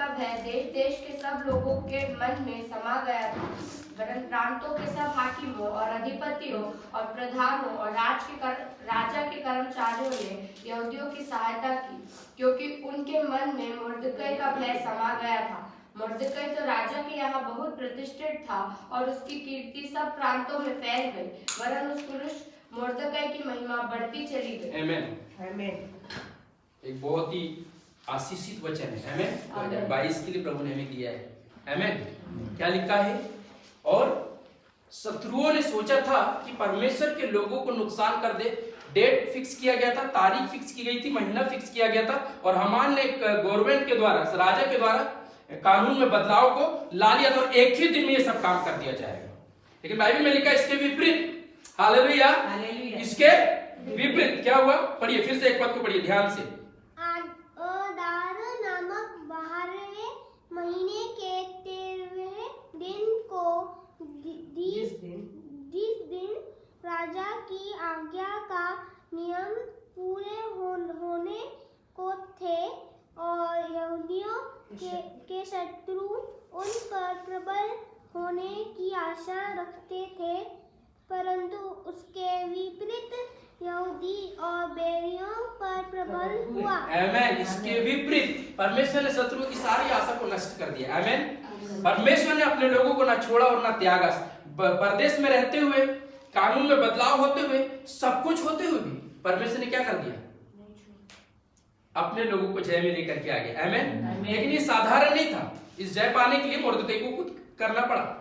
का भय देश देश के सब लोगों के मन में समा गया था। वरन प्रांतों के सब हाकिमों और अधिपतियों और प्रधानों और राजा के कर्मचारियों ने यहूदियों की सहायता की, क्योंकि उनके मन में मुर्दकै का भय समा गया था। मुर्दकै तो राजा के यहाँ बहुत प्रतिष्ठित था और उसकी कीर्ति सब प्रांतों में फैल गई। वरन उस पुरुष मुर्दकै की महिमा बढ़ती चली गई। आमीन। आमीन। एक बहुत ही आशीषित वचन है। आमीन। 2022 के लिए प्रभु ने हमें दिया है। आमीन। क्या लिखा है? और शत्रुओं ने सोचा था कि परमेश्वर के लोगों को नुकसान कर दे। डेट फिक्स किया गया था, तारीख फिक्स की गई थी, महीना फिक्स किया गया था और हामान ने गवर्नमेंट के द्वारा, राजा के द्वारा कानून में बदलाव को ला लिया था और एक ही दिन में ये सब काम कर दिया जाएगा। लेकिन बाइबल में लिखा इसके विपरीत। हालेलुया। इसके विपरीत क्या हुआ? पढ़िए, फिर से एक पद को पढ़िए ध्यान से। अदार नामक 12वें महीने के 13वें दिन को जिस दिन राजा की आज्ञा का नियम पूरे होने को थे और यहूदियों के शत्रु उन पर प्रबल होने की आशा रखते थे, परंतु उसके विपरीत यहूदी और बैरियों पर प्रबल हुआ। आमीन। इसके विपरीत परमेश्वर ने शत्रु की सारी आशा को नष्ट कर दिया। आमीन। परमेश्वर ने अपने लोगों को ना छोड़ा और ना त्यागा। परदेश में रहते हुए, कानून में बदलाव होते हुए, सब कुछ होते हुए भी परमेश्वर ने क्या कर दिया? अपने लोगों को जय में लेकर के आ गया। आमीन। लेकिन ये साधारण नहीं था। इस जय पाने के लिए मुर्दकै को कुछ करना पड़ा।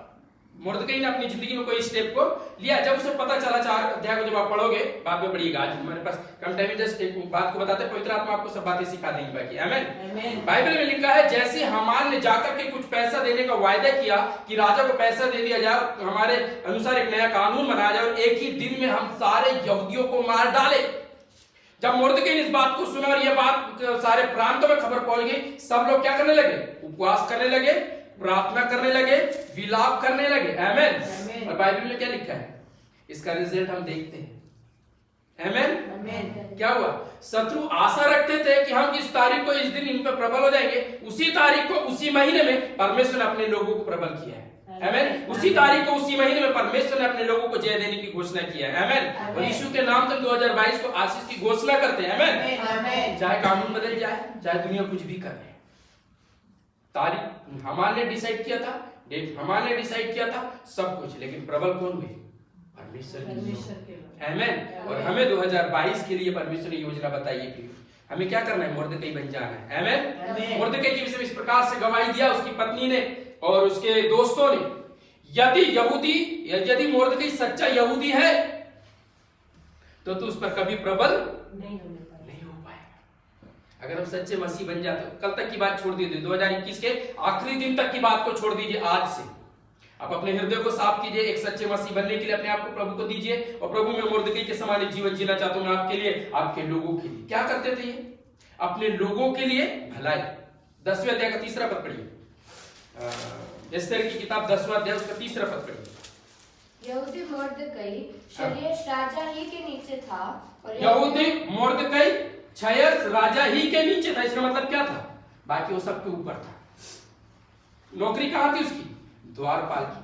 मुर्दकै ने अपनी जिंदगी में कोई स्टेप को लिया। जब उसे पता चला, 4 अध्याय को जब आप पढ़ोगे, बाद में पढ़िएगा, आज हमारे पास कम टाइम है, जस्ट एक बात को बताते हैं, पवित्र आत्मा आपको सब बातें सिखा देंगे बाकी। आमीन। बाइबल में लिखा है, जैसे हामान ने जाकर के कुछ पैसा देने का वायदा किया कि राजा को पैसा दे दिया जाए, हमारे अनुसार एक नया कानून बनाया जाए और एक ही दिन में हम सारे यहूदियों को मार डाले। जब मुर्दकै ने इस बात को सुना और यह बात सारे प्रांतों में खबर पहुंच गई, सब लोग क्या करने लगे? उपवास करने लगे, प्रार्थना करने लगे, विलाप करने लगे। आमीन। और बाइबल में क्या लिखा है? इसका रिजल्ट हम देखते हैं। आमीन। क्या हुआ? शत्रु आशा रखते थे कि हम इस तारीख को, इस दिन इन पर प्रबल हो जाएंगे। उसी तारीख को, उसी महीने में परमेश्वर ने अपने लोगों को प्रबल किया है। आमीन। उसी तारीख को, उसी महीने में परमेश्वर ने अपने लोगों को जय देने की घोषणा किया है। आमीन। और यीशु के नाम से 2022 को आशीष की घोषणा करते हैं। आमीन। चाहे कानून बदल जाए, चाहे दुनिया कुछ भी करे, तारीख हमारे डिसाइड किया था, डेट हमारे डिसाइड किया था, सब कुछ, लेकिन प्रबल कौन हुए? परमेश्वर। आमीन। और हमें 2022 के लिए परमेश्वर ने योजना बताई है। हमें क्या करना है? मुर्दकै बन जाना है। आमीन। मुर्दकै के विषय में इस प्रकार से गवाही दिया उसकी पत्नी ने और उसके दोस्तों ने, यदि मुर्दकै सच्चा यहूदी है तो उस पर कभी प्रबल नहीं हो पाएगा। अगर हम सच्चे मसीह बन जाते, कल तक की बात छोड़ दीजिए, 2021 के आखिरी दिन तक की बात को छोड़ दीजिए। आज से आप अपने हृदय को साफ कीजिए। एक सच्चे मसीह बनने के लिए अपने आप को प्रभु को दीजिए और प्रभु में मुर्दकै के समान एक जीवन जीना चाहता हूं मैं आपके लिए, आपके लोगों के लिए। क्या करते थे ये? अपने लोगों के लिए भलाई। 10वें अध्याय का 3रा पद पढ़िए। एस्तेर की किताब 10वां अध्याय उसका 3रा पद पढ़िए। यहूदी मुर्दकै शर्यश राजा ही के नीचे था और यहूदी मुर्दकै शर्यश राजा ही के नीचे था। इसका मतलब क्या था? बाकी वो सबके ऊपर था। नौकरी कहां थी उसकी? द्वारपाल की।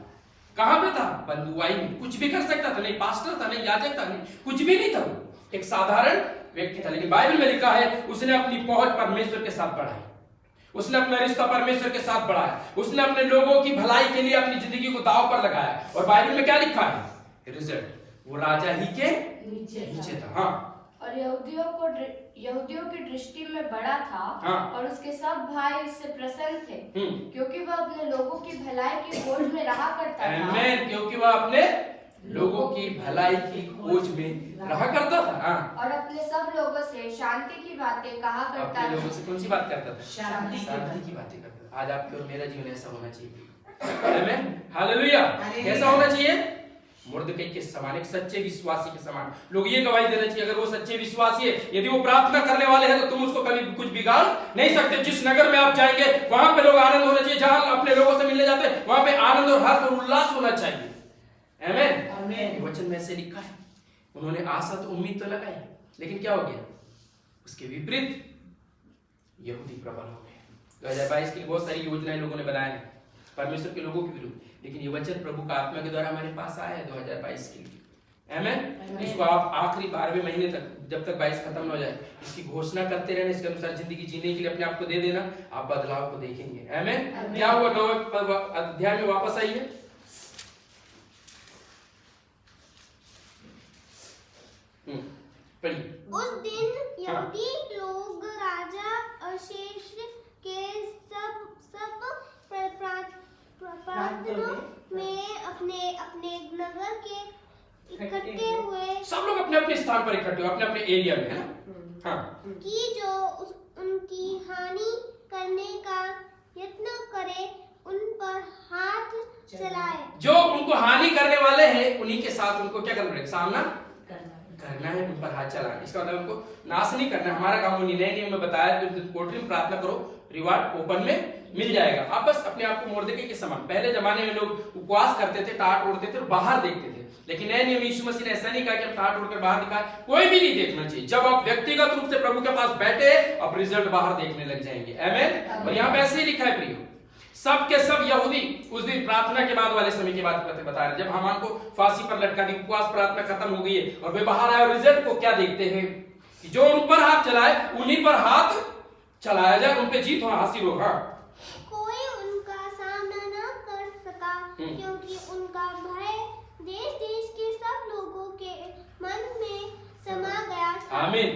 कहां पे था? बंधुआई में। कुछ भी कर सकता था, नहीं पास्टर था, नहीं याजक था, नहीं कुछ भी नहीं था, वो एक साधारण व्यक्ति था। लेकिन बाइबल में लिखा है उसने अपनी पहुंच परमेश्वर के साथ बढ़ाई, उसने अपना रिश्ता परमेश्वर के साथ बढ़ाया, उसने अपने लोगों की भलाई के लिए अपनी जिंदगी को दांव पर लगाया। और बाइबल में क्या लिखा है? रिजल्ट, वो राजा ही के नीचे था। हाँ। और यहूदियों की दृष्टि में बड़ा था। हाँ। और उसके सब भाई उससे प्रसन्न थे, क्योंकि वह अपने लोगों की भलाई की खोज में रहा करता था। आमीन। क्योंकि वह अपने लोगों की भलाई की खोज में रहा करता था। हाँ। और अपने सब लोगों से शांति की बातें कहा करता था। अपने लोगों से कौन सी बात करता था? शांति की बातें करता था। आज आपके और मेरा जीवन ऐसा होना चाहिए। आमीन। हालेलुया। कैसा होना चाहिए? मुर्दकै के समान, एक सच्चे विश्वासी के समान। लोग ये गवाही देना चाहिए, अगर वो सच्चे विश्वासी है, यदि वो प्रार्थना करने वाले हैं, तो तुम उसको कभी कुछ बिगाड़ नहीं सकते। जिस नगर में आप जाएंगे वहां पे लोग आनंद होना चाहिए। जहां अपने लोगों से मिलने जाते हैं वहां पे आनंद और हर्ष और उल्लास होना चाहिए। आमीन। वचन में से लिखा है, उन्होंने आशा तो उम्मीद तो लगाई, लेकिन क्या हो गया? उसके विपरीत यहूदी प्रबल हो गए। 2022 के लिए बहुत सारी योजनाएं लोगों ने बनाए हैं परमेश्वर के लोगों के विरुद्ध, लेकिन ये वचन प्रभु का आत्मा के द्वारा हमारे पास आया है 2022 के लिए। आमीन। इसको आप आखिरी 12वें महीने तक, जब तक 22 खत्म न हो जाए, इसकी घोषणा करते रहना, इसके अनुसार जिंदगी जीने के लिए अपने आप को दे देना, आप बदलाव को देखेंगे। आमीन। क्या हुआ 9वें अध्याय में वापस आइए। पढ़िए। उस दिन यहूदी लोग राजा अशेष के सब प्रांतों में अपने अपने नगर के इकट्ठे हुए, सब लोग अपने अपने स्थान पर इकट्ठे हुए, अपने अपने एरिया में, है ना? हाँ। कि जो उनकी हानि करने का यत्न करे उन पर हाथ चलाए। जो उनको हानि करने वाले हैं उन्हीं के साथ उनको क्या करना है? सामना करना है, उन पर हाथ चलाना। इसका मतलब उनको नाश नहीं करना। हमारा कानूनी नए नियम में बताया कि कोठरी में प्रार्थना करो, रिवार्ड ओपन में मिल जाएगा। आप बस अपने आप को मोर्देकै के समान, पहले जमाने में लोग उपवास करते थे, टाट ओढ़ते थे और बाहर देखते थे, लेकिन नए नियम यीशु मसीह ने ऐसा नहीं कहा कि हम टाट ओढ़कर बाहर दिखाएं, कोई भी नहीं देखना चाहिए। जब आप व्यक्तिगत रूप से प्रभु के पास बैठे, आप रिजल्ट बाहर देखने लग जाएंगे। आमीन। और यहाँ पे ऐसे ही लिखा है प्रियो, सब के सब यहूदी उस दिन प्रार्थना के बाद वाले समय की बात बता रहे, जब हामान को फांसी पर लटका दी, उपवास प्रार्थना खत्म हो गई है और वे बाहर आए, और रिजल्ट को क्या देखते हैं कि जो उन पर हाथ चलाए उन्हीं पर हाथ चलाया जाए, उन पे जीत हो, हासिल हो। हाँ, कोई उनका सामना न कर सका, क्योंकि उनका भय देश देश के सब लोगों के मन में समा गया था। आमीन।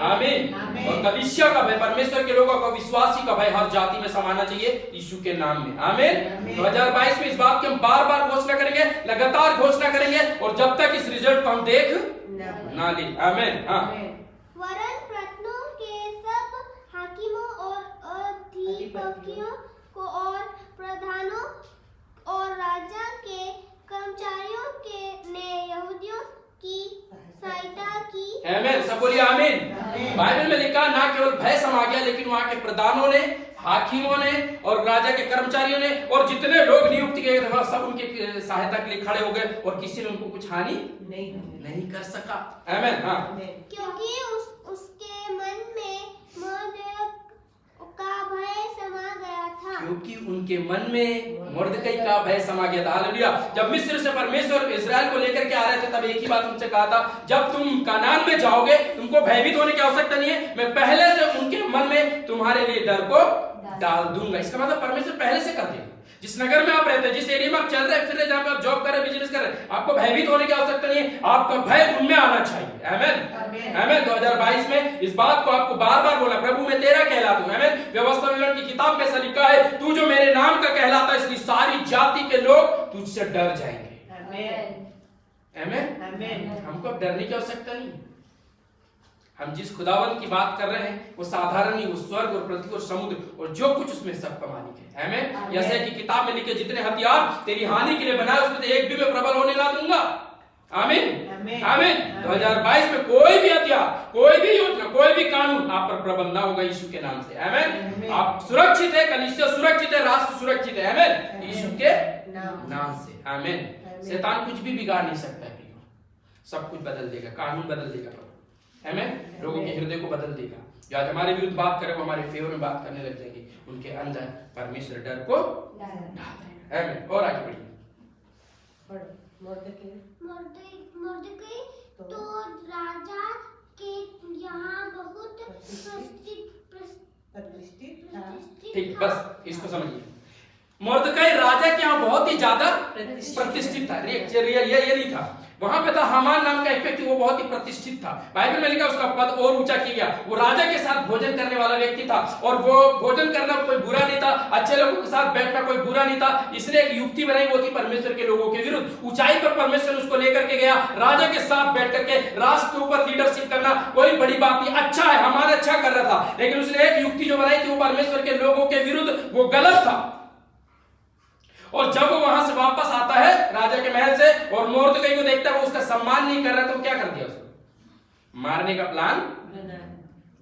आमीन। और कलीसिया का भय, परमेश्वर के लोगों का, विश्वासी का भय हर जाति में समाना चाहिए यीशु के नाम में। आमीन। 2022 में इस बात की हम बार बार घोषणा करेंगे, लगातार घोषणा करेंगे, और जब तक इस रिजल्ट को हम देख ना ले। आमीन। हाँ। वरन प्रत्नों के सब हाकिमों और अधिपतियों को और प्रधानों और राजा के कर्मचारियों के ने यहूदियों की सहायता की। आमीन। सब बोलिए आमीन। बाइबल में लिखा ना केवल भय समा गया, लेकिन वहां के प्रधानों ने, हाकिमों ने और राजा के कर्मचारियों ने और जितने लोग नियुक्त किए गए थे सब उनके सहायता के लिए खड़े हो गए, और किसी ने उनको कुछ हानि नहीं कर सका। आमीन। हाँ। क्योंकि उसके मन में मोर्देकै का भय समा गया था। क्योंकि उनके मन में मोर्देकै का भय समा गया था। हालेलुया। जब मिस्र से परमेश्वर इस्राएल को लेकर के आ रहे थे, तब एक ही बात उनसे कहा था, जब तुम कनान में जाओगे तुमको भयभीत होने की आवश्यकता नहीं है, मैं पहले से उनके मन में तुम्हारे लिए डर को डाल दूंगा। इसका मतलब परमेश्वर पहले से कर देगा। जिस नगर में आप रहते हैं, जिस एरिया में आप चल रहे फिर रहे, जहां पे आप जॉब कर रहे, बिजनेस कर रहे, आपको भयभीत होने की आवश्यकता नहीं है, आपका भय उनमें आना चाहिए। आमीन। आमीन। 2022 में इस बात को आपको बार बार बोला, प्रभु मैं तेरा कहलाता हूं। आमीन। व्यवस्था विवरण की किताब में ऐसा लिखा है, तू जो मेरे नाम का कहलाता है, इसलिए सारी जाति के लोग तुझसे डर जाएंगे। आमीन। हमको अब डरने की आवश्यकता नहीं है। हम जिस खुदावंत की बात कर रहे हैं वो साधारण नहीं, वो स्वर्ग और पृथ्वी और समुद्र और जो कुछ उसमें सबका मालिक है। आमीन। जैसे कि किताब में लिखे, जितने हथियार तेरी हानि के लिए बनाए उसमें से एक भी मैं प्रबल होने ना दूंगा। आमीन। आमीन। 2022 में कोई भी हथियार, कोई भी योजना, कोई भी कानून आप पर प्रबल ना होगा यीशु के नाम से। आमीन। आप सुरक्षित है, कलीसिया सुरक्षित है, राष्ट्र सुरक्षित है। आमीन। यीशु के नाम से। आमीन। शैतान कुछ भी बिगाड़ नहीं सकता है, सब कुछ बदल देगा, कानून बदल देगा, आमीन। लोगों के हृदय को बदल देगा। जो आज हमारे विरुद्ध बात करे वो हमारे फेवर में बात करने लग जाएंगे, उनके अंदर परमेश्वर डर को डाल देगा। आमीन। और आगे बढ़िए। मोर्देकै तो राजा के यहाँ बहुत ठीक, बस इसको समझिए। मोर्देकै राजा के यहाँ बहुत ही ज्यादा प्रतिष्ठित था। ये नहीं था, वहां पे था हामान नाम का एक व्यक्ति, वो बहुत ही प्रतिष्ठित था। बाइबल में लिखा उसका पद और ऊंचा किया गया। वो राजा के साथ भोजन करने वाला व्यक्ति था, और वो भोजन करना कोई बुरा नहीं था, अच्छे लोगों के साथ बैठना कोई बुरा नहीं था। इसने एक युक्ति बनाई, वो थी परमेश्वर के लोगों के विरुद्ध। ऊंचाई पर परमेश्वर उसको लेकर के गया, राजा के साथ बैठ करके राष्ट्र के ऊपर लीडरशिप करना कोई बड़ी बात नहीं, अच्छा है, हमारा अच्छा कर रहा था। लेकिन उसने एक युक्ति जो बनाई थी वो परमेश्वर के लोगों के विरुद्ध, वो गलत था। और जब वो वहां से वापस आता है राजा के महल से और मोर्देकै को देखता है वो उसका सम्मान नहीं कर रहा, तो क्या कर दिया, उसको मारने का प्लान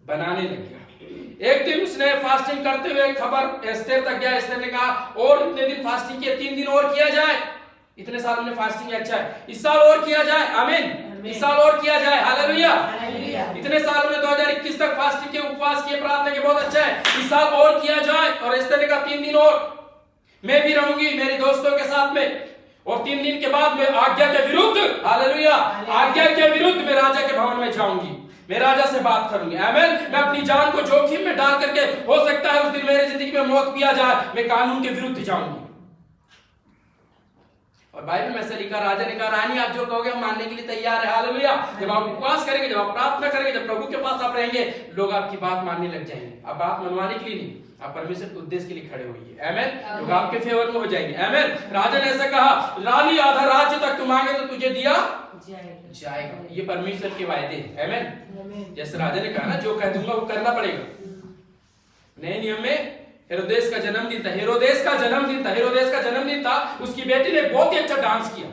बनाने लग गया। एक दिन उसने फास्टिंग करते हुए खबर एस्तेर तक गया। एस्तेर ने कहा और इतने दिन फास्टिंग किए, 3 दिन और किया जाए, इतने साल हमने फास्टिंग किया, अच्छा है, इस साल और किया जाए। आमीन। इस साल और किया जाए। हालेलुया। इतने साल में 2021 तक फास्टिंग के, उपवास के, प्रार्थना के, बहुत अच्छा है। इस साल और किया जाए। और इस तरह का 3 दिन और मैं भी रहूंगी मेरे दोस्तों के साथ में, और 3 दिन के बाद मैं आज्ञा के विरुद्ध, हालेलुया, आज्ञा के विरुद्ध मैं राजा के भवन में जाऊंगी, मैं राजा से बात करूंगी। आमीन। मैं अपनी जान को जोखिम में डाल करके, हो सकता है उस दिन मेरी जिंदगी में मौत भी आ जाए, मैं कानून के विरुद्ध जाऊंगी। और बाइबल में से लिखा, राजा ने कहा, रानी आप जो कहोगे हम मानने के लिए तैयार है। हालेलुया। जब आप उपवास करेंगे, जब आप प्रार्थना करेंगे, जब प्रभु के पास आप रहेंगे, लोग आपकी बात मानने लग जाएंगे। आप बात मनवाने के लिए नहीं, आप परमेश्वर के उद्देश्य के लिए खड़े होइए। आमीन। लोग आपके फेवर में हो जाएंगे। आमीन। राजा ने ऐसा कहा, रानी आधा राज्य तक तुम मांगे तो तुझे दिया जाएगा। ये परमेश्वर के वायदे हैं। आमीन। जैसे राजा ने कहा ना, जो कह दूंगा वो करना पड़ेगा। नए नियम में हेरोदेस का जन्मदिन था, हेरोदेस का जन्मदिन था। उसकी बेटी ने बहुत ही अच्छा डांस किया,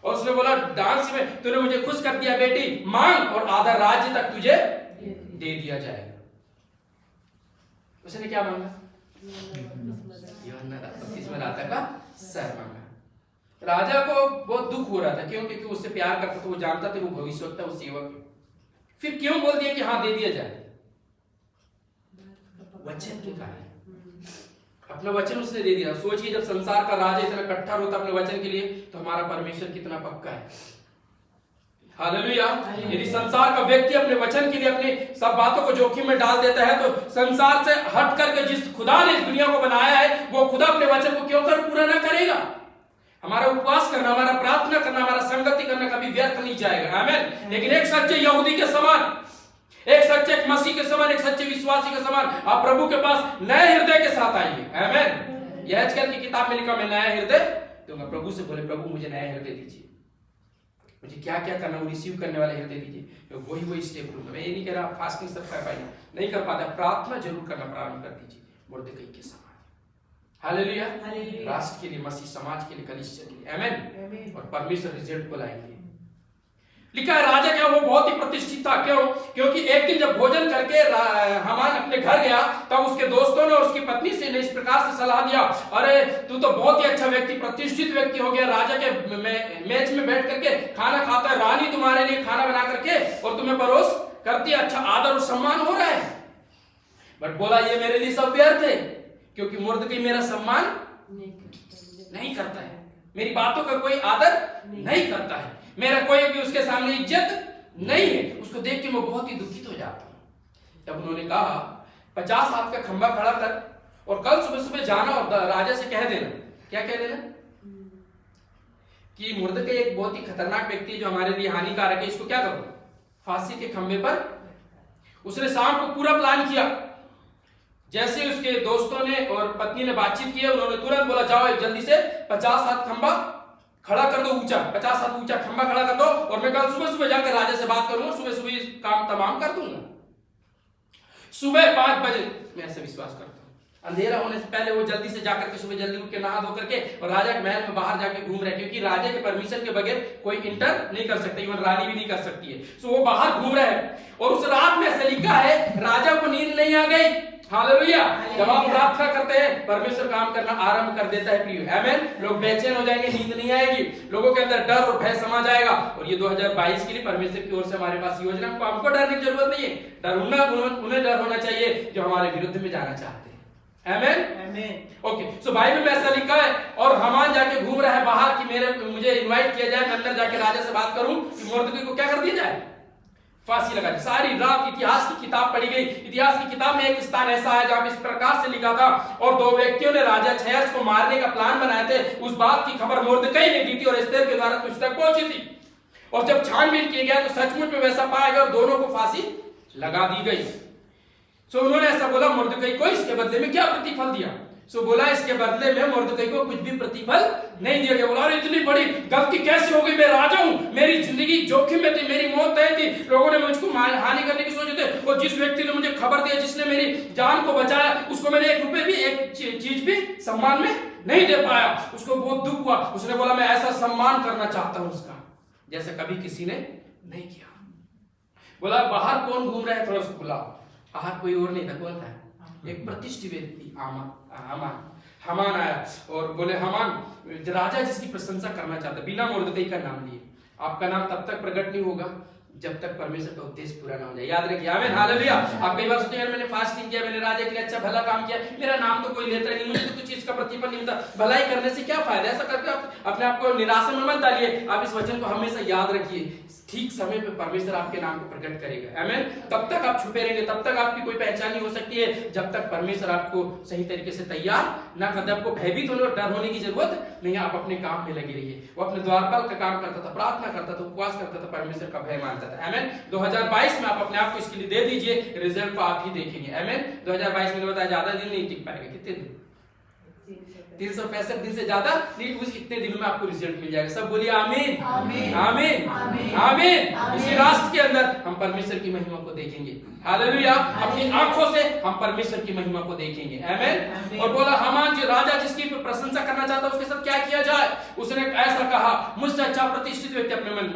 और उसने बोला, डांस में तूने मुझे खुश कर दिया बेटी, मांग और आधा राज्य तक तुझे दे दिया जाएगा। उसने क्या मांगा? यूहन्ना बपतिस्मा दाता का सर मांगा। राजा को बहुत दुख हो रहा था, क्यों? क्योंकि उससे प्यार करता था, वो जानता था वो भविष्यवक्ता, वो सेवक। फिर क्यों बोल दिया कि हाँ दे दिया जाए? वचन के कारण, अपना वचन उसने दे दिया। सोचिए, जब संसार का राजा इतना कट्टर होता अपने वचन के लिए, तो हमारा परमेश्वर कितना पक्का है। हालेलुया। यदि संसार का व्यक्ति अपने वचन के लिए अपनी सब बातों को जोखिम में डाल देता है, तो संसार से हट करके जिस खुदा ने इस दुनिया को बनाया है, वो खुदा अपने वचन को क्यों कर पूरा ना करेगा? हमारा उपवास करना, हमारा प्रार्थना करना, हमारा संगति करना कभी व्यर्थ नहीं जाएगा। आमीन। लेकिन एक सच्चे यहूदी के समान, एक सच्चे मसीह के समान, एक सच्चे विश्वासी के समान आप प्रभु के पास नए हृदय के साथ आइए। आमीन। यहेजकेल की किताब में लिखा, मैं नया हृदय दूंगा। प्रभु से बोले, प्रभु मुझे नया हृदय दीजिए, मुझे क्या क्या करना, वो रिसीव करने वाले हृदय दीजिए। वही स्टेप लूंगा। मैं ये नहीं कह रहा फास्टिंग सब कर पाएंगे, नहीं कर पाता, प्रार्थना जरूर करना प्रारंभ कर दीजिए, मुर्दकई के समान। हालेलुया। राष्ट्र के लिए, मसीह समाज के लिए, कलीसिया के लिए। आमीन। और परमेश्वर रिजल्ट को लाएंगे। लिखा है, राजा क्या वो बहुत ही प्रतिष्ठित था। क्यों? क्योंकि एक दिन जब भोजन करके हामान अपने घर गया, तब उसके दोस्तों ने और उसकी पत्नी से ने इस प्रकार से सलाह दिया, अरे तू तो बहुत ही अच्छा व्यक्ति, प्रतिष्ठित व्यक्ति हो गया, राजा के मेज में बैठ करके खाना खाता है, रानी तुम्हारे लिए खाना बना करके और तुम्हें परोस करती है, अच्छा आदर और सम्मान हो रहा है। बट बोला, ये मेरे लिए सब व्यर्थ है, क्योंकि मुर्दकई मेरा सम्मान नहीं करता है, मेरी बातों का कोई आदर नहीं करता है, मेरा कोई भी उसके सामने इज्जत नहीं है। उसको देख के मैं बहुत ही दुखित हो जाता हूं। तब उन्होंने कहा, 50 हाथ का खंभा खड़ा कर और कल सुबह सुबह जाना और राजा से कह देना। क्या कह देना? कि मुर्दकई एक बहुत ही खतरनाक व्यक्ति है जो हमारे लिए हानिकारक है, इसको क्या करो, फांसी के खंभे पर। उसने शाम को पूरा प्लान किया। जैसे उसके दोस्तों ने और पत्नी ने बातचीत की, उन्होंने तुरंत बोला, जाओ जल्दी से 50 हाथ खंभा खड़ा कर दो, ऊंचा 50 हाथ ऊंचा खंभा खड़ा कर दो, और मैं कल सुबह सुबह जाकर राजा से बात करूंगा, सुबह सुबह काम तमाम कर दूंगा। सुबह 5 बजे, मैं ऐसे विश्वास करता हूं, अंधेरा होने से पहले वो जल्दी से जाकर के सुबह जल्दी उठ के नहा धो करके और राजा के महल में बाहर जाके घूम रहे, क्योंकि राजा के परमिशन के बगैर कोई इंटर नहीं कर सकता, इवन रानी भी नहीं कर सकती है। सो वो बाहर घूम रहे हैं, और उस रात में ऐसा लिखा है, राजा को नींद नहीं आ गई। हालेलुया। जब आप प्रार्थना करते हैं, परमेश्वर काम करना आरंभ कर देता है प्रिय। आमीन। लोग बेचैन हो जाएंगे, नींद नहीं आएगी, लोगों के अंदर डर और भय समा जाएगा। और ये 2022 के लिए परमेश्वर की ओर से हमारे पास योजना, हमको डरने की जरूरत नहीं है। डर उन्हें डर होना चाहिए जो हमारे विरुद्ध में जाना चाहते हैं। आमीन। ओके, सो बाइबल में ऐसा लिखा है, और हामान जाके घूम रहा है बाहर कि मुझे इनवाइट किया जाए, मैं अंदर जाके राजा से बात करूं कि मुर्दकई को क्या कर दिया जाए, फांसी लगा दी। सारी रात इतिहास की किताब पढ़ी गई। इतिहास की किताब में एक स्थान ऐसा है जहां इस प्रकार से लिखा था, और 2 व्यक्तियों ने राजा अहसवेरोश को मारने का प्लान बनाए थे। उस बात की खबर मुर्दकई ने दी थी और एस्तेर के द्वारा तुझ तक पहुंची थी, और जब छानबीन किया गया तो सचमुच में वैसा पाया गया और दोनों को फांसी लगा दी गई। सो उन्होंने ऐसा बोला, मुर्दकई को इसके बदले में क्या प्रतिफल दिया? सो बोला, इसके बदले में मुर्दकई को कुछ भी प्रतिफल नहीं दिया गया। बोला, अरे इतनी बड़ी गलती कैसे हो गई, मैं राजा हूं, मेरी जिंदगी जोखिम में थी, मेरी मौत तय थी, लोगों ने मुझको हानि करने की सोचे थे, और जिस व्यक्ति ने मुझे खबर दिया, जिसने मेरी जान को बचाया, उसको मैंने 1 रुपए भी, एक चीज भी सम्मान में नहीं दे पाया। उसको बहुत दुख हुआ। उसने बोला, मैं ऐसा सम्मान करना चाहता हूं उसका जैसा कभी किसी ने नहीं किया। बोला, बाहर कौन घूम रहा है, थोड़ा सा बुलाओ। बाहर कोई और नहीं था, कौन था? एक प्रतिष्ठित व्यक्ति हामान आया और बोले, हामान राजा जिसकी प्रशंसा करना चाहता, बिना मुर्दकई का नाम लिए, आपका नाम तब तक प्रकट नहीं होगा जब तक परमेश्वर का उद्देश्य पूरा ना हो जाए। याद रखिए, आमीन, हालेलुया। आप कई बार सोचते हैं मैंने फास्टिंग किया, मैंने राजा के लिए अच्छा भला काम किया, मेरा नाम तो कोई लेता नहीं, मुझे तो कुछ चीज का प्रतिफल नहीं मिलता, भलाई करने से क्या फायदा। ऐसा करके आप अपने आप को निराशा में मत डालिए। आप इस वचन को हमेशा याद रखिए, ठीक समय पे परमेश्वर आपके नाम को प्रकट करेगा, आमीन। तब तक आप छुपे रहेंगे, तब तक आपकी कोई पहचान नहीं हो सकती है जब तक परमेश्वर आपको सही तरीके से तैयार ना कर दे। आपको भयभीत होने और डर होने की जरूरत नहीं है, आप अपने काम में लगे रहिए। वो अपने द्वारपाल का काम करता था, प्रार्थना करता था, उपवास करता था, परमेश्वर का भय मानता था, आमीन। 2022 में आप अपने आप को इसके लिए दे दीजिए, रिजल्ट को आप ही देखेंगे, आमीन। 2022 में बताया ज्यादा दिन नहीं टिक पाएगा, कितने दिन, 365 दिन से ज्यादा नहीं, उस इतने दिनों में आपको रिजल्ट मिल जाएगा। सब बोलिए आमीन, आमीन, आमीन, आमीन। इसी राष्ट्र के अंदर हम परमेश्वर की महिमा को देखेंगे, हालेलुया। अपनी आंखों से हम परमेश्वर की महिमा को देखेंगे, आमीन। और बोला, हामान जो राजा जिसकी प्रशंसा करना चाहता उसके साथ क्या किया जाए। उसने ऐसा कहा, मुझसे अच्छा प्रतिष्ठित व्यक्ति, अपने मन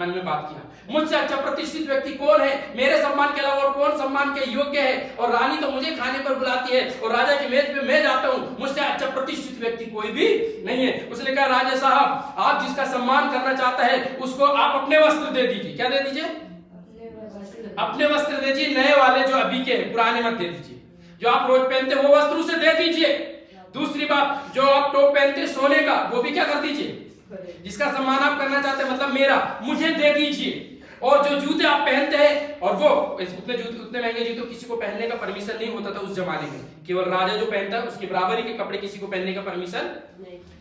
में बात किया, मुझसे अच्छा प्रतिष्ठित व्यक्ति कौन है, मेरे सम्मान के अलावा और कौन सम्मान के योग्य है। और रानी तो मुझे खाने पर बुलाती है और राजा की मेज पे मैं जाता हूँ, मुझसे अच्छा प्रतिष्ठित व्यक्ति कोई भी नहीं है। उसने कहा, राजा साहब, आप जिसका सम्मान करना चाहता है उसको आप अपने वस्त्र दे दीजिए। क्या दे दीजिए, अपने वस्त्र दे दीजिए, नए वाले जो अभी के पुराने मत दे दीजिए, जो आप रोज पहनते वो वस्त्र उसे दे दीजिए। दूसरी बात, जो आप टोप पहनते सोने का, वो भी क्या कर दीजिए, जिसका सम्मान आप करना चाहते हैं, मतलब मेरा, मुझे दे दीजिए। और जो जूते आप पहनते हैं, और वो उतने महंगे जूते किसी को पहनने का परमिशन नहीं होता था उस जमाने में, केवल राजा जो पहनता है उसके बराबरी के कपड़े किसी को पहनने का परमिशन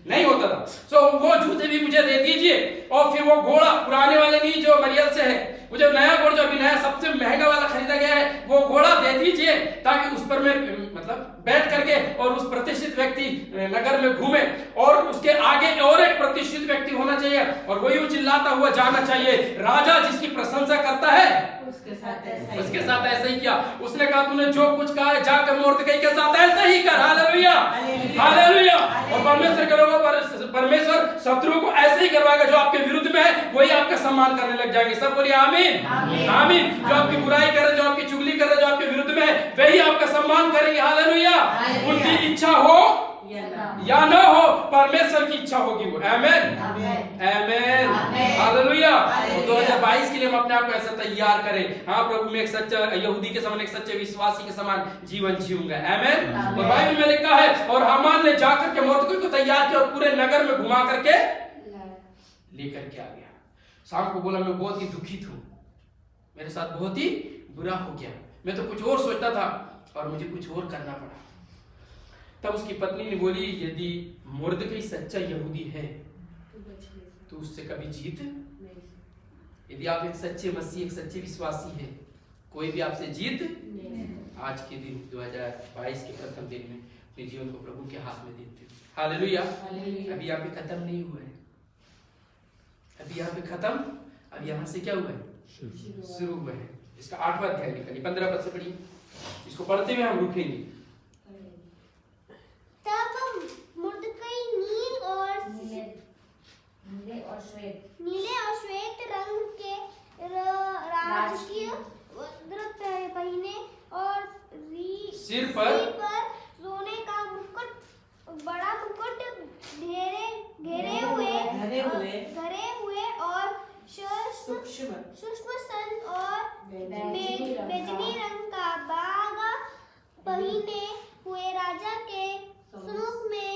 नहीं होता था। सो वो जूते भी मुझे दे दीजिए। और फिर वो घोड़ा, पुराने वाले नहीं जो मरियल से है, मुझे नया घोड़ा जो अभी नया सबसे महंगा वाला खरीदा गया है, वो घोड़ा दे दीजिए, ताकि उस पर मैं मतलब बैठ करके और उस प्रतिष्ठित व्यक्ति नगर में घूमे। और उसके आगे और एक प्रतिष्ठित व्यक्ति होना चाहिए और वो यूं चिल्लाता हुआ जाना चाहिए, राजा जिसकी प्रशंसा करता है उसके साथ ऐसा ही किया। उसने कहा, तूने जो कुछ कहा है जाकर मोर्दकई के साथ ऐसा ही कर, हालेलुया, हालेलुया। और परमेश्वर के लोगों पर परमेश्वर शत्रुओं को ऐसे ही करवाएगा, जो आपके विरुद्ध में है वही आपका सम्मान करने लग जाएंगे। सब बोलिए आमीन, आमीन। जो आपकी बुराई कर रहे, जो आपकी चुगली कर रहे, जो आपके विरुद्ध में है वही आपका सम्मान करेंगे, हालेलुया। उनकी इच्छा हो या ना हो, परमेश्वर की इच्छा होगी वो, आमीन, आमीन, हालेलुया। 2022 के लिए हम अपने आप को ऐसा तैयार करें, हाँ प्रभु मैं एक सच्चा यहूदी के समान, एक सच्चे विश्वासी के समान जीवन जीऊंगा, आमीन। और बाइबल में लिखा है, और हामान ने जाकर के मोर्दकई को तैयार किया और पूरे नगर में घुमा करके लेकर के आ गया। शाम को बोला, मैं बहुत ही दुखित हूँ, मेरे साथ बहुत ही बुरा हो गया, मैं तो कुछ और सोचता था और मुझे कुछ और करना पड़ा। तब उसकी पत्नी ने बोली, यदि मुर्दकई सच्चा यहूदी है तो उससे कभी जीत, यदि आप एक सच्चे मसीह, एक सच्चे विश्वासी है, कोई भी आपसे जीत आज के दिन 2022 के प्रथम दिन में अपने जीवन को प्रभु के हाथ में देते हैं, हालेलुया। अभी यहाँ पे खत्म नहीं हुआ है, अभी यहाँ पे खत्म, अब यहाँ से क्या हुआ है, शुरू हुआ है। इसका 8वां अध्याय निकालिए, 15 पद से पढ़िए, इसको पढ़ते हुए हम रुकेंगे। तब मुर्दकई नीले और श्वेत रंग के राजकीय वस्त्र पहने और सिर पर सोने का मुकुट, बड़ा मुकुट घेरे हुए और सूक्ष्म सन और बेजनी रंग का बागा पहने हुए राजा के समुख में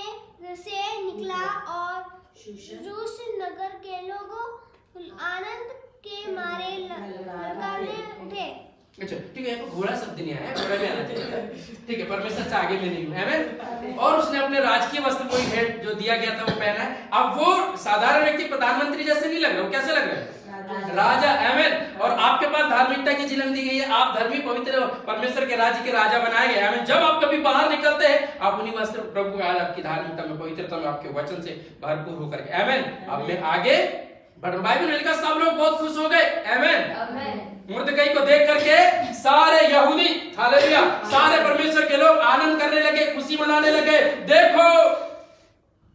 से निकला। और रूस नगर के लोगों आनंद के मारे ललकारने उठे। अच्छा ठीक है, घोड़ा शब्द नहीं आया, घोड़ा में आना चाहिए, ठीक है। परमेश्वर से आगे में नहीं हूं, आमीन। और उसने अपने राजकीय वस्त्र को भेंट जो दिया गया था वो पहना है। अब वो साधारण व्यक्ति प्रधानमंत्री जैसे नहीं लग रहा, वो कैसे लग रहा है, राजा, आमीन। और आपके पास धार्मिकता की झिलम दी गई है, आप धर्मी पवित्र परमेश्वर के राज्य के राजा बनाए गए, आमीन। जब आप कभी बाहर निकलते हैं, आप उन्हीं वस्त्र प्रभु का, आपकी धार्मिकता में, पवित्रता में, आपके वचन से भरपूर होकर के, आमीन। अब मैं आगे बढ़, बाइबल में लिखा सब लोग बहुत खुश हो गए, आमीन। मुर्दकई को देख करके सारे यहूदी, हालेलुया, सारे परमेश्वर के लोग आनंद करने लगे, खुशी मनाने लगे। देखो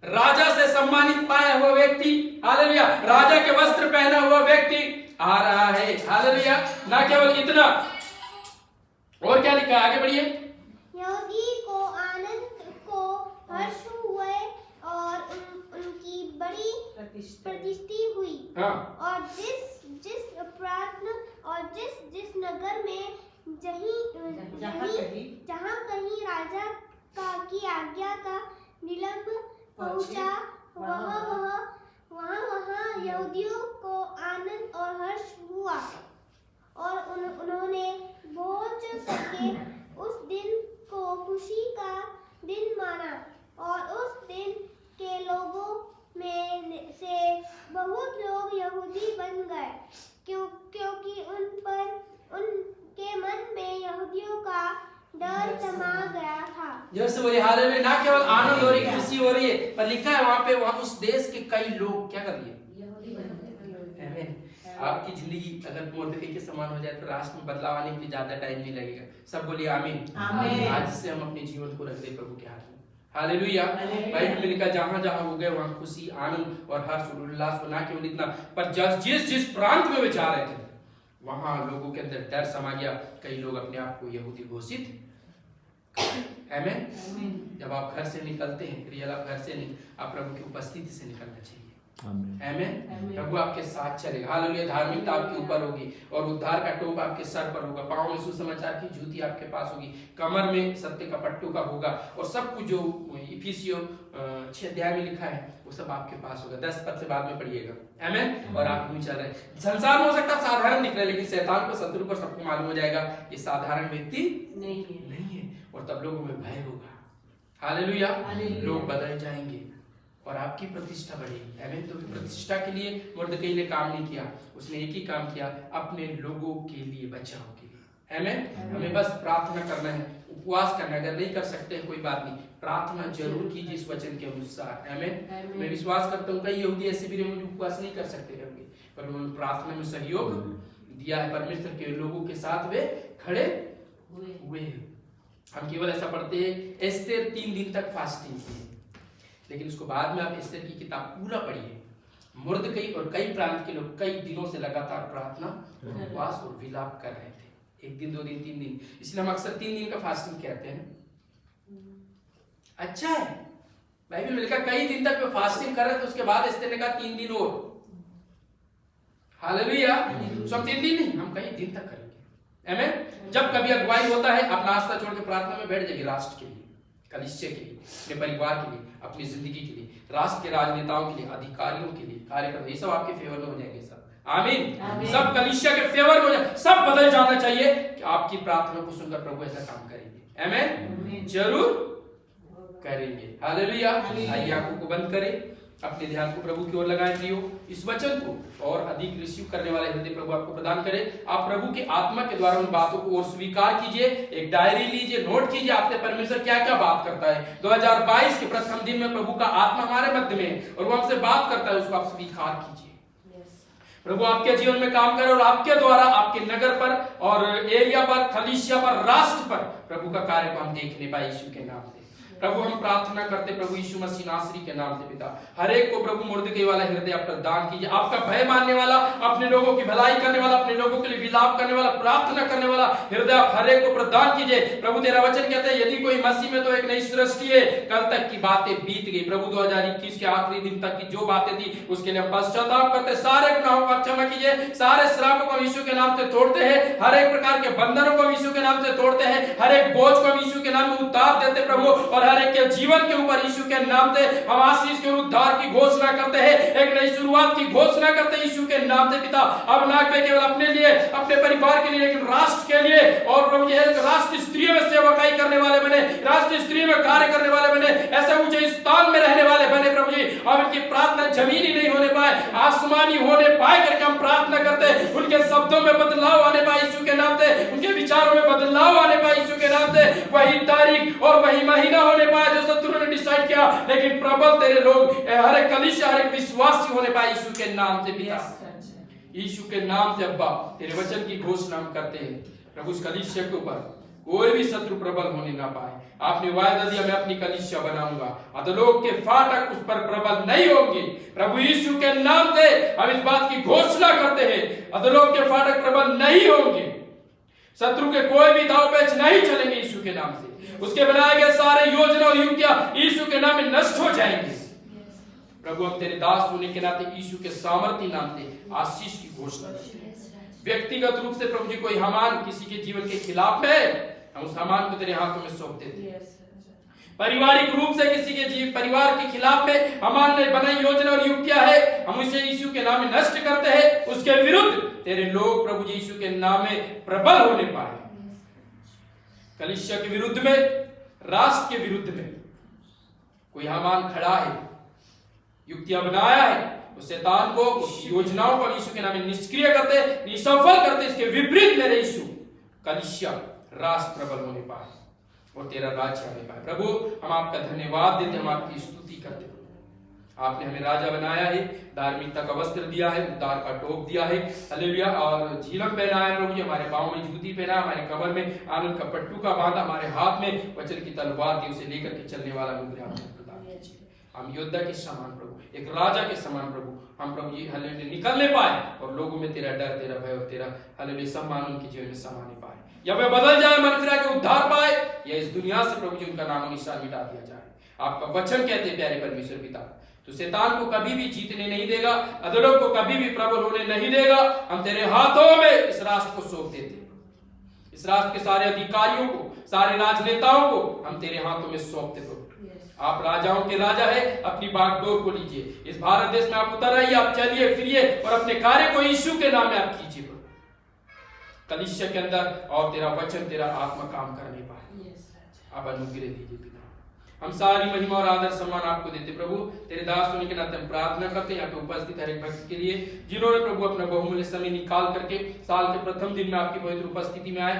राजा से सम्मानित पाया हुआ व्यक्ति, हालेलुया, राजा के वस्त्र पहना हुआ व्यक्ति आ रहा है, हालेलुया। ना केवल इतना, और क्या लिखा है, आगे बढ़िए। यहूदी प्रतिष्ठा हुई। हाँ और जिस प्रार्थना और जिस नगर में जहाँ कहीं राजा की आज्ञा का निलंब पहुंचा, वहाँ यहूदियों को आनंद और हर्ष हुआ और उन्होंने भोज करके उस दिन को खुशी का दिन माना। और उस दिन के लोगों में से बहुत लोग यहूदी बन गए, क्योंकि उनके मन में यहूदियों का डर समा गया था। जैसे बोले हालेलुया, ना केवल आनंद हो रही है, खुशी हो रही है, पर लिखा है वहां पे उस देश के कई लोग क्या कर लिए, आमीन। आपकी जिंदगी अगर मुर्दकी के समान हो जाए तो राष्ट्र में बदलाव आने के लिए ज्यादा टाइम नहीं लगेगा। सब बोलिए आमीन। आज से हम अपने जीवन को रख दे प्रभु के हाथ में। हालेलुया। बाइबल में लिखा जहां जहां हो गए वहां खुशी, आनंद और हर्ष और उल्लास को, ना केवल इतना पर जिस प्रांत में वे जा रहे थे वहां लोगों के अंदर डर समा गया। कई लोग अपने आप को यहूदी घोषित, आमीन। जब आप घर से निकलते हैं, रियल आप घर से नहीं, आप प्रभु की उपस्थिति से निकलना चाहिए, आमीन। प्रभु आपके साथ चलेगा, हालेलुया। धार्मिकता आपके ऊपर होगी और उद्धार का टोप आपके सर पर होगा, पांव में सुसमाचार की जूती आपके पास होगी, कमर में सत्य का पट्टू का होगा और सब कुछ जो इफिसियों 6 अध्याय में लिखा है वो सब आपके पास होगा। 10 पद से बाद में पढ़िएगा, आमीन। और आप यूं चल रहे हैं। संसार में हो सकता है साधारण दिख रहे हैं, लेकिन शैतान को, शत्रु को सबको मालूम हो जाएगा ये साधारण व्यक्ति नहीं है और तब लोगों में भय होगा, हालेलुया। लोग बदल जाएंगे और आपकी प्रतिष्ठा बढ़ेगी, आमीन। तो प्रतिष्ठा के लिए मुर्दकी ने काम नहीं किया, उसने एक ही काम किया, अपने लोगों के लिए, बचाव के लिए, आमीन। हमें बस प्रार्थना करना है, उपवास करना है। अगर नहीं कर सकते कोई बात नहीं, प्रार्थना जरूर कीजिए इस वचन के अनुसार, आमीन। मैं विश्वास करता हूँ कई यहूदी ऐसे भी रहे जो उपवास नहीं कर सकते होंगे, पर उन्होंने प्रार्थना में सहयोग दिया है, परमेश्वर के लोगों के साथ वे खड़े हुए हैं। हम केवल ऐसा पढ़ते हैं एस्तेर 3 दिन तक फास्टिंग की, लेकिन उसको बाद में आप एस्तेर की किताब पूरा पढ़िए। मुर्दकी और कई प्रांत के लोग कई दिनों से लगातार प्रार्थना, उपवास और विलाप कर रहे थे, 1 दिन 2 दिन 3 दिन, इसलिए हम अक्सर 3 दिन का फास्टिंग कहते हैं। अच्छा है, बाइबल में लिखा कई दिन तक वे फास्टिंग कर रहे थे, उसके बाद एस्तेर ने कहा 3 दिन और, हालेलुया। तो हम 3 दिन नहीं, हम कई दिन तक करेंगे, आमीन। जब कभी अगुवाई होता है, आप नाश्ता छोड़ के प्रार्थना में बैठ जाइए, राष्ट्र के लिए, कलीसिया के लिए, अपने परिवार के लिए, अपनी जिंदगी के लिए, राष्ट्र के राजनेताओं के लिए, अधिकारियों के लिए, कार्यकर्ता, ये सब आपके फेवर में हो जाएंगे सब, आमीन। सब कलीसिया के फेवर में हो जाए, सब बदल जाना चाहिए कि आपकी प्रार्थना को सुनकर प्रभु ऐसा काम करेंगे, आमीन। जरूर करेंगे, हालेलुया। आइए आंखों को बंद करें, अपने ध्यान को प्रभु की ओर लगाएं प्रियो। इस वचन को और अधिक रिसीव करने वाले हृदय प्रभु आपको प्रदान करे। आप प्रभु के आत्मा के द्वारा उन बातों को और स्वीकार कीजिए, एक डायरी लीजिए, नोट कीजिए आपसे परमेश्वर क्या क्या बात करता है। 2022 के प्रथम दिन में प्रभु का आत्मा हमारे मध्य में और वो हमसे बात करता है, उसको आप स्वीकार कीजिए। प्रभु आपके जीवन में काम करे और आपके द्वारा आपके नगर पर और एरिया पर, कलीसिया पर, राष्ट्र पर प्रभु का कार्य को हम देखने पाए यीशु के नाम से। प्रभु हम प्रार्थना करते प्रभु यीशु मसीह नासरी के नाम से पिता, हर एक को प्रभु मुर्दकी वाला हृदय आप प्रदान कीजिए, आपका भय मानने वाला, अपने लोगों की भलाई करने वाला, अपने लोगों के लिए विलाप करने वाला, प्रार्थना करने वाला हृदय आप हर एक को प्रदान कीजिए। प्रभु तेरा वचन कहता है यदि कोई मसीह में तो एक नई सृष्टि है, कल तक की बातें बीत गई। प्रभु 2021 के आखिरी दिन तक की जो बातें थी उसके लिए पश्चाताप करते, सारे गुनाहों को क्षमा कीजिए, सारे श्रापों को यीशु के नाम से तोड़ते हैं, हर एक प्रकार के बंधनों को यीशु के नाम से तोड़ते हैं, हर एक बोझ को यीशु के नाम में उतार देते प्रभु, और हर एक के जीवन के ऊपर यीशु के नाम से हम आशीष के उद्धार की घोषणा करते हैं, एक नई शुरुआत की घोषणा करते हैं यीशु के नाम से पिता। अब ना केवल अपने लिए, अपने परिवार के लिए, लेकिन राष्ट्र के लिए, और प्रभु ये राष्ट्र स्त्री में सेवकाई करने वाले बने, राष्ट्र स्त्री में कार्य करने वाले बने, ऐसे ऊंचे स्थान में रहने वाले बने प्रभु जी। अब इनकी प्रार्थना जमीनी नहीं होने पाए, आसमानी होने पाए करके हम प्रार्थना करते हैं। उनके शब्दों में बदलाव आने पाए यीशु के नाम से, उनके विचारों में बदलाव आने पाए यीशु के नाम से, वही तारीख और वही महीना होने पाए जो शत्रु ने डिसाइड किया, लेकिन प्रबल तेरे लोग, हर एक कलीसिया, हर एक विश्वासी होने पाए यीशु के नाम से पिता, यीशु के नाम से अब्बा तेरे वचन की घोषणा हम करते हैं प्रभु। इस कलीसिया के ऊपर कोई भी शत्रु प्रबल होने ना पाए। आपने वायदा दिया मैं अपनी कलीसिया बनाऊंगा, अधोलोक के फाटक उस पर प्रबल नहीं होंगे। प्रभु यीशु के नाम से हम इस बात की घोषणा करते हैं, अधोलोक के फाटक प्रबल नहीं होंगे, शत्रु के कोई भी दाव पेच नहीं चलेंगे यीशु के नाम से। उसके बनाए गए सारे योजना और युक्तियां यीशु के नाम में नष्ट हो जाएंगे। प्रभु हम तेरे दास होने के नाते यीशु के सामर्थ्य नाम से आशीष की घोषणा करते हैं। व्यक्तिगत रूप से प्रभु जी कोई हामान किसी के जीवन के खिलाफ है, हम उस हामान को तेरे हाथों में सौंप देते हैं। पारिवारिक रूप से किसी के परिवार के खिलाफ में हामान ने बनाई योजना और युक्तियां है, हम उसे यीशु के नाम में नष्ट करते हैं। उसके विरुद्ध तेरे लोग प्रभु जी यीशु के नाम में प्रबल होने पाए। कलीसिया के विरुद्ध में, राष्ट्र के विरुद्ध में कोई हामान खड़ा है, युक्तियां बनाया है, उस शैतान को, उस योजनाओं को यीशु के नाम में निष्क्रिय करते, निसफल करते। इसके विपरीत मेरे यीशु कलीसिया, राष्ट्र प्रबल होने पाए और तेरा राज्य आने पाए। प्रभु हम आपका धन्यवाद देते, हम आपकी स्तुति करते। आपने हमें राजा बनाया है, धार्मिकता का वस्त्र दिया है, उद्धार का टोप दिया है, हालेलुया, और झिलम पहनाया है प्रभु जी, हमारे पांव में जूती पहना, हमारे कमर में आनंद का पट्टू का बांधा, हमारे हाथ में वचन की तलवार दी, उसे लेकर के चलने वाला अनुग्रह आपने प्रदान कीजिए। हम योद्धा के समान प्रभु, एक राजा के समान प्रभु, हम प्रभु जी हालेलुया निकलने पाए और लोगों में तेरा डर, तेरा भय और तेरा हालेलुया सम्मान उनके जीवन में समाने पाए, या वे बदल जाए, मन फिरा के उद्धार पाए, या इस दुनिया से प्रभु जी उनका नाम निशान मिटा दिया जाए। आपका वचन कहते प्यारे परमेश्वर पिता, तो शैतान को कभी भी जीतने नहीं देगा, अधर्म को कभी भी प्रबल होने नहीं देगा। हम तेरे हाथों में इस राष्ट्र को सौंप देते हैं, इस राष्ट्र के सारे अधिकारियों को, सारे राजनेताओं को हम तेरे हाथों में सौंपते प्रभु। आप राजाओं के राजा है, अपनी बागडोर को लीजिए, इस भारत देश में आप उतर आइए, आप चलिए फिरिए और अपने कार्य को यीशु के नाम में आप कीजिए प्रभु। कलीसिया के अंदर और तेरा वचन, तेरा आत्मा काम करने पाए, आप अनुग्रह दीजिए पिता। हम सारी महिमा और आदर सम्मान आपको देते प्रभु। तेरे दास होने के नाते हम प्रार्थना करते हैं यहाँ पे उपस्थित हर एक भक्त के लिए, जिन्होंने प्रभु अपना बहुमूल्य समय निकाल करके साल के प्रथम दिन में आपकी पवित्र उपस्थिति में आए,